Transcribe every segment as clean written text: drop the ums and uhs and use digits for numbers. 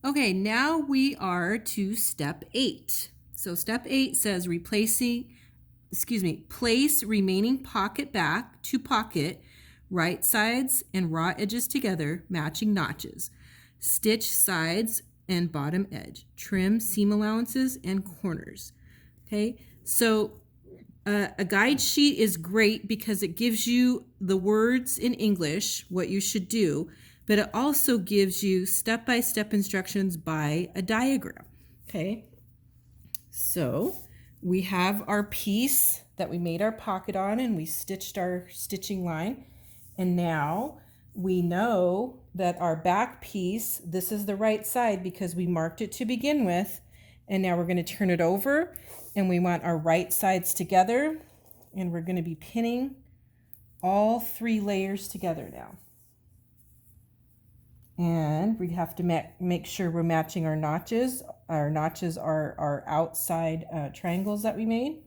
Okay, now we are to step 8. So step 8 says place remaining pocket back to pocket, right sides and raw edges together, matching notches. Stitch sides and bottom edge. Trim seam allowances and corners. Okay, so a guide sheet is great because it gives you the words in English, what you should do, but it also gives you step-by-step instructions by a diagram. Okay, so we have our piece that we made our pocket on and we stitched our stitching line. And now we know that our back piece, this is the right side because we marked it to begin with. And now we're going to turn it over and we want our right sides together. And we're going to be pinning all 3 layers together now. And we have to make sure we're matching our notches. Our notches are our outside triangles that we made.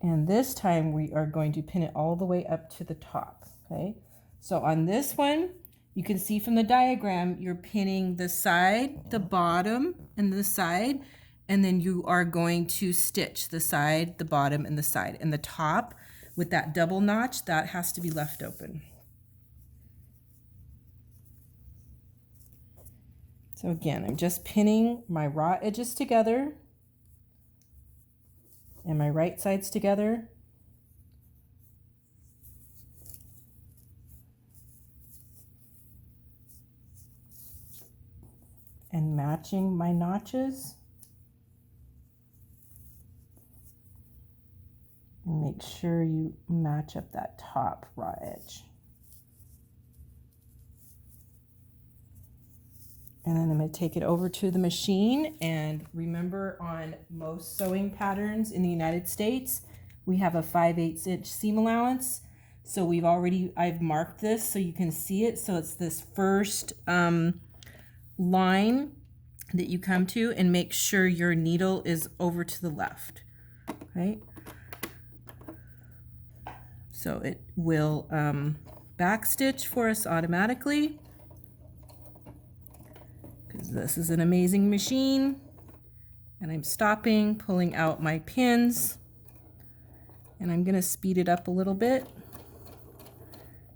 And this time we are going to pin it all the way up to the top, okay? So on this one, you can see from the diagram, you're pinning the side, the bottom, and the side, and then you are going to stitch the side, the bottom, and the side. And the top, with that double notch, that has to be left open. So again, I'm just pinning my raw edges together and my right sides together. And matching my notches. And make sure you match up that top raw edge. And then I'm going to take it over to the machine. And remember, on most sewing patterns in the United States, we have a 5/8 inch seam allowance. So I've marked this so you can see it. So it's this first line that you come to, and make sure your needle is over to the left. Okay. So it will back stitch for us automatically. This is an amazing machine. And I'm stopping, pulling out my pins, and I'm going to speed it up a little bit.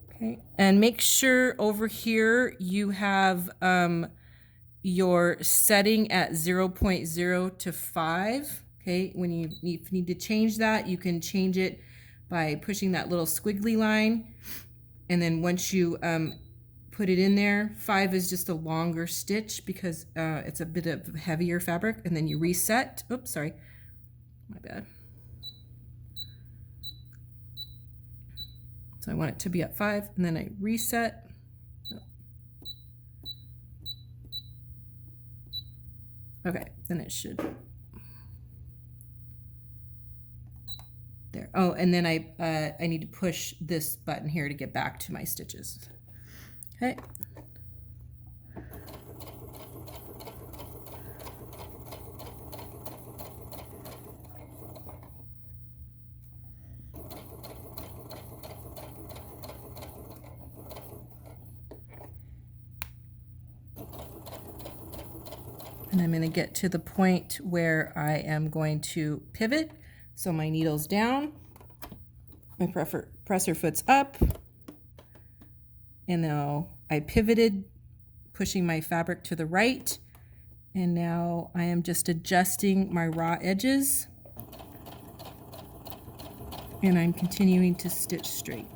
Okay, and make sure over here you have your setting at 0.0 to 5. Okay, when you need to change that, you can change it by pushing that little squiggly line. And then once you put it in there, 5 is just a longer stitch because it's a bit of heavier fabric, and then you reset. Oops, sorry, my bad. So I want it to be at 5, and then I reset. Okay, then it should. There. Oh, and then I need to push this button here to get back to my stitches. Okay. And I'm going to get to the point where I am going to pivot. So my needle's down, my presser foot's up, and now I pivoted, pushing my fabric to the right, and now I am just adjusting my raw edges, and I'm continuing to stitch straight.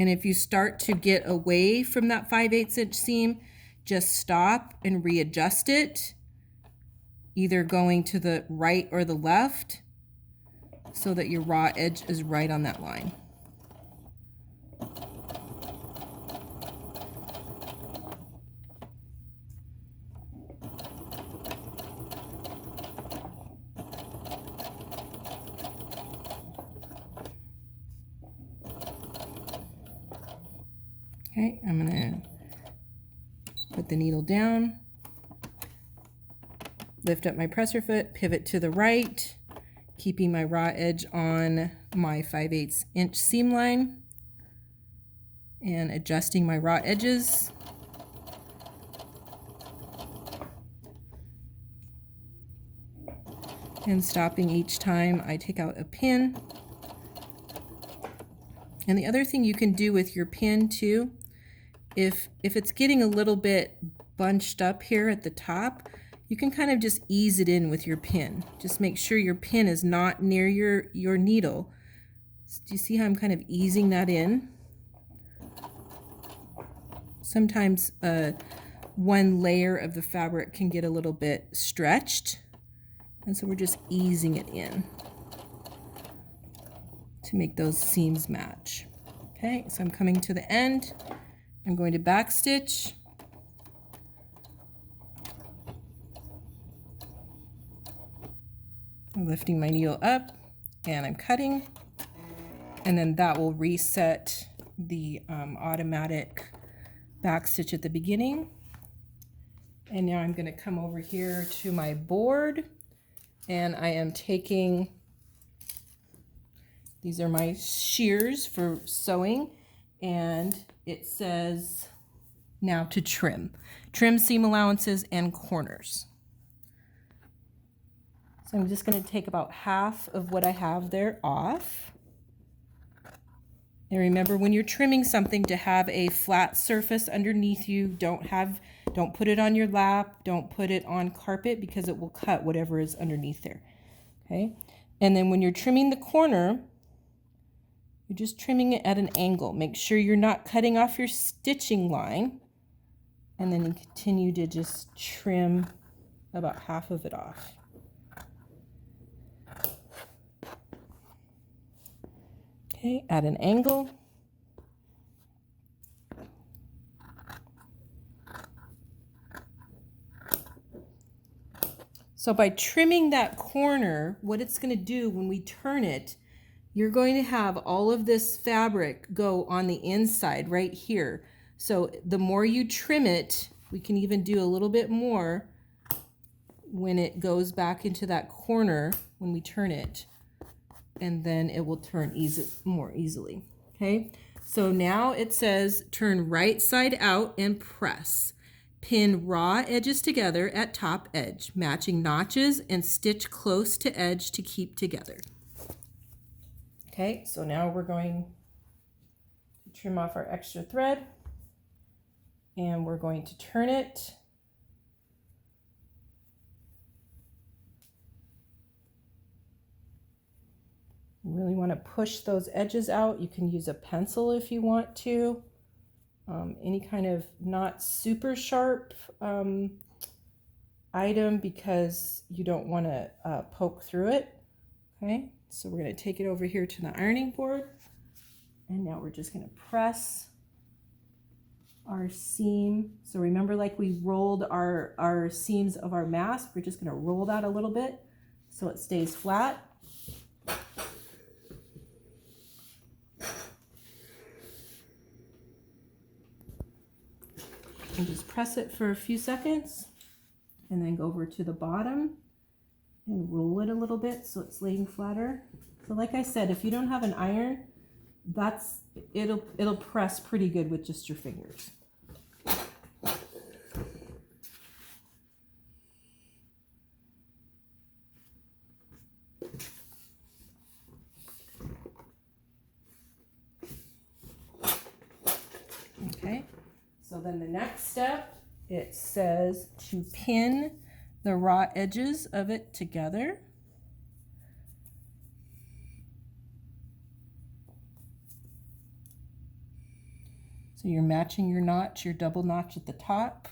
And if you start to get away from that 5/8 inch seam, just stop and readjust it, either going to the right or the left, so that your raw edge is right on that line. Okay, I'm going to put the needle down. lift up my presser foot, pivot to the right, keeping my raw edge on my 5/8 inch seam line, and adjusting my raw edges. And stopping each time I take out a pin. And the other thing you can do with your pin too, if it's getting a little bit bunched up here at the top, you can kind of just ease it in with your pin. Just make sure your pin is not near your needle. Do you see how I'm kind of easing that in? Sometimes one layer of the fabric can get a little bit stretched, and so we're just easing it in to make those seams match. Okay, so I'm coming to the end. I'm going to back stitch. I'm lifting my needle up and I'm cutting, and then that will reset the automatic back stitch at the beginning. And now I'm going to come over here to my board, and I am taking, these are my shears for sewing, and it says now to trim seam allowances and corners. So I'm just going to take about half of what I have there off. And remember, when you're trimming something, to have a flat surface underneath you. Don't put it on your lap, don't put it on carpet, because it will cut whatever is underneath there. Okay? And then when you're trimming the corner, you're just trimming it at an angle. Make sure you're not cutting off your stitching line. And then you continue to just trim about half of it off. Okay, at an angle. So by trimming that corner, what it's going to do when we turn it, you're going to have all of this fabric go on the inside right here. So the more you trim it, we can even do a little bit more when it goes back into that corner when we turn it, and then it will turn more easily. Okay, so now it says turn right side out and press. Pin raw edges together at top edge, matching notches, and stitch close to edge to keep together. Okay, so now we're going to trim off our extra thread, and we're going to turn it. You really want to push those edges out. You can use a pencil if you want to. Any kind of not super sharp item, because you don't want to poke through it. Okay, so we're going to take it over here to the ironing board, and now we're just going to press our seam. So remember, like we rolled our seams of our mask, we're just going to roll that a little bit so it stays flat. And just press it for a few seconds, and then go over to the bottom and roll it a little bit so it's laying flatter. So like I said, if you don't have an iron, it'll press pretty good with just your fingers. Okay. So then the next step, it says to pin the raw edges of it together. So you're matching your notch, your double notch at the top.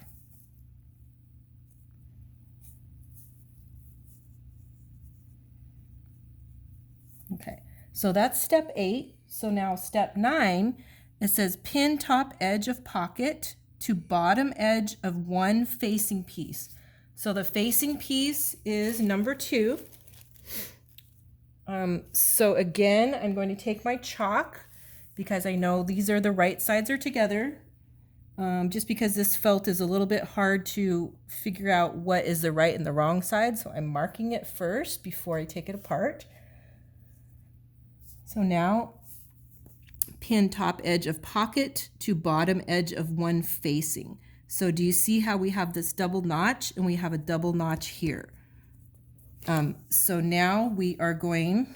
Okay, so that's step 8. So now step 9, it says pin top edge of pocket to bottom edge of one facing piece. So the facing piece is number 2. So again, I'm going to take my chalk, because I know these are the right sides are together. just because this felt is a little bit hard to figure out what is the right and the wrong side. So I'm marking it first before I take it apart. So now pin top edge of pocket to bottom edge of one facing. So do you see how we have this double notch and we have a double notch here? So now we are going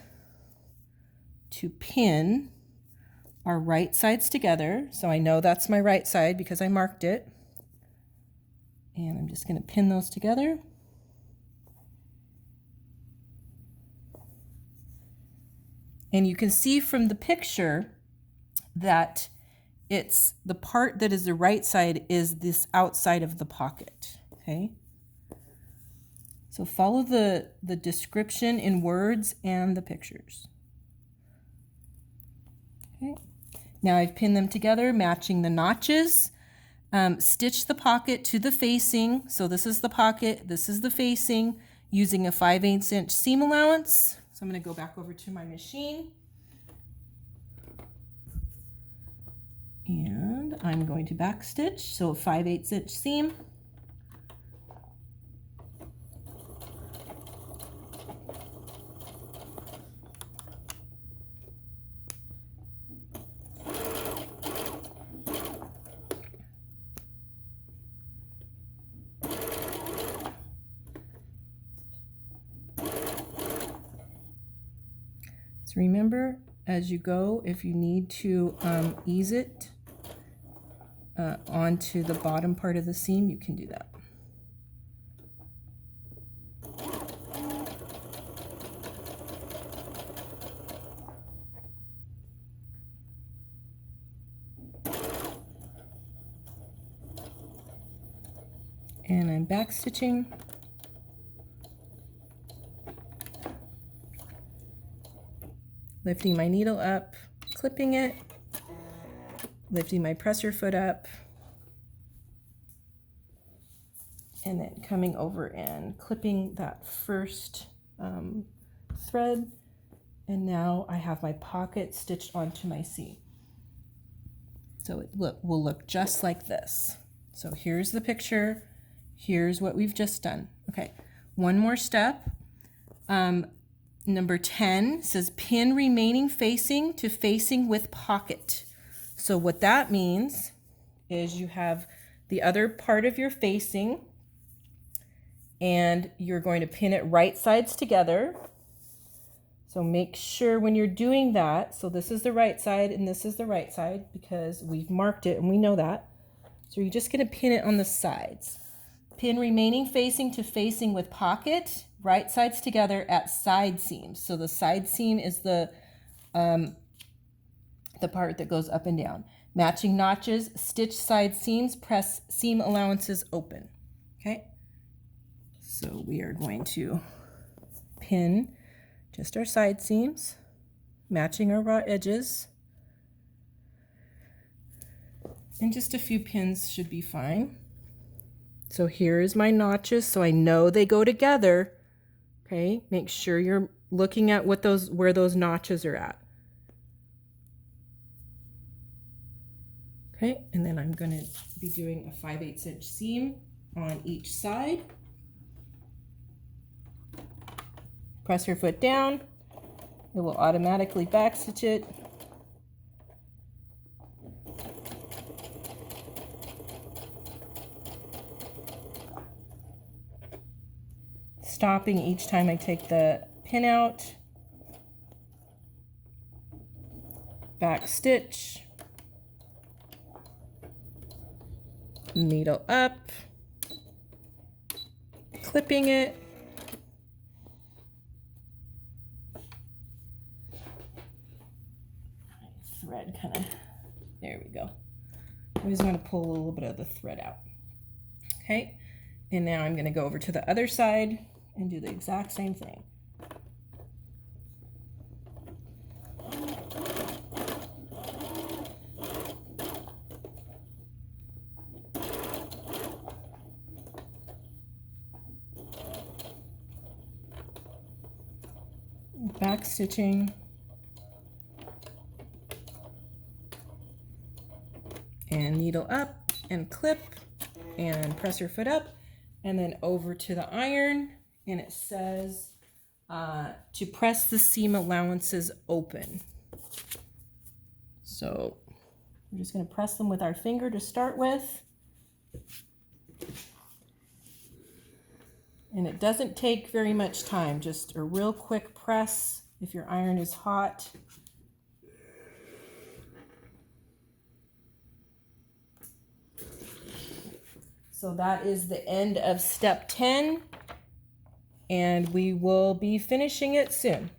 to pin our right sides together. So I know that's my right side because I marked it. And I'm just going to pin those together. And you can see from the picture that it's the part that is the right side is this outside of the pocket, okay? So follow the description in words and the pictures. Okay. Now I've pinned them together, matching the notches. Stitch the pocket to the facing. So this is the pocket, this is the facing, using a 5/8 inch seam allowance. So I'm going to go back over to my machine. And I'm going to back stitch, so a 5/8 inch seam. So remember, as you go, if you need to ease it onto the bottom part of the seam, you can do that. And I'm back stitching. Lifting my needle up, clipping it, lifting my presser foot up, and then coming over and clipping that first thread. And now I have my pocket stitched onto my seam. So it will look just like this. So here's the picture. Here's what we've just done. Okay, one more step. Number 10 says pin remaining facing to facing with pocket. So what that means is you have the other part of your facing and you're going to pin it right sides together. So make sure when you're doing that, so this is the right side and this is the right side because we've marked it and we know that. So you're just going to pin it on the sides. Pin remaining facing to facing with pocket, right sides together at side seams. So the side seam is the part that goes up and down. Matching notches, stitch side seams, press seam allowances open. Okay, so we are going to pin just our side seams, matching our raw edges. And just a few pins should be fine. So here's my notches, so I know they go together. Okay, make sure you're looking at where those notches are at. Okay, and then I'm going to be doing a 5/8 inch seam on each side. Press your foot down. It will automatically backstitch it. Stopping each time I take the pin out. Back stitch. Needle up. Clipping it. Thread kind of, there we go. I just want to pull a little bit of the thread out. Okay, and now I'm going to go over to the other side and do the exact same thing. Back stitching. And needle up and clip and press your foot up, and then over to the iron, and it says to press the seam allowances open. So we're just going to press them with our finger to start with. And it doesn't take very much time, just a real quick press if your iron is hot. So that is the end of step 10, and we will be finishing it soon.